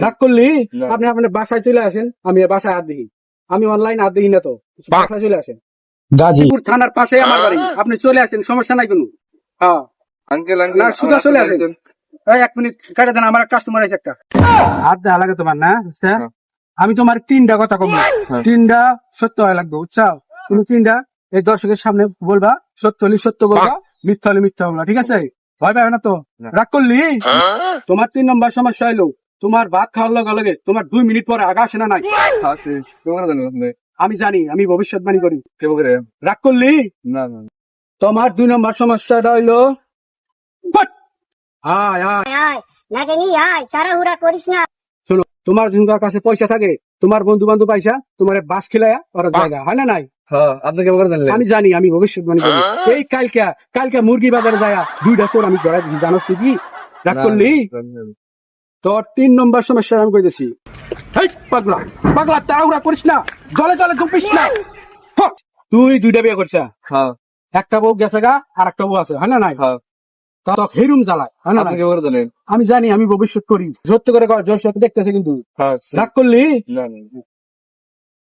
রাগ করলি আপনি আপনার বাসায় চলে আসেন, আমি বাসায় হাত দিই, আমি অনলাইন হাত দিই না তো, বাসায় চলে আসেন। গাজীপুর থানার পাশে আমার বাড়ি, আপনি চলে আসেন, সমস্যা নাই কোনো। হ্যাঁ আঙ্কেল না সুদা চলে আসেন। এই 1 মিনিট কাটে দেন, আমার কাস্টমার আছে একটা। হাত দেওয়া লাগে তোমার না, বুঝছা? আমি তোমার 3টা কথা কব, 3টা সত্য হয় লাগবে, বুঝছো? তুমি 3টা এই দর্শকের সামনে বলবা, সত্য হলে সত্য বলবা, মিথ্যা হলে মিথ্যা বলবা, ঠিক আছে? ভয় পাবে না তো? রাগ করলি? তোমার 3 নম্বর সমস্যা হইলো, তোমার ভাত খাওয়ার লগে লগে তোমার 2 মিনিট পরে আগা আসে না নাই? আমি জানি, আমি ভবিষ্যৎবাণী করি। রাগ করলি? না না তোমার 2 নম্বর সমস্যাটা হইলো বাট। আয় আয় আয় নাকে নি আয় সারাহুড়া করিস না। শোনো, তোমার যদি কাছে পয়সা থাকে, তোমার বন্ধু বান্ধব পাইসা তোমার বাস খেলায়া ওরা জায়গা হয় না নাই? আপনি কেমন করে জানলেন? আমি জানি, আমি ভবিষ্যৎবাণী করি। এই কালকে মুরগি বাজারে যায় 2টা চোর আমি ধরা দিচ্ছি, জানোস তুই কি? রাগ করলি? তোর 3 নম্বর সমস্যা আমি কইতেছি। হেই পাগলা পাগলা, তাড়াহুড়া করিস না, জলে জলে ডুবিস না। তুই 2টা বিয়ে করছিস, হ্যাঁ একটা বউ গেছে গা, আর একটা বউ আছে, হয় না নাই? হ্যাঁ তো হেরুম জ্বালায়, হয় না আপনি নাই? কেমন করে জানেন? আমি জানি, আমি ভবিষ্যৎ করি, সত্য করে কর, জোর সত্য দেখতেছে কিন্তু। হ্যাঁ রাগ করলি? না না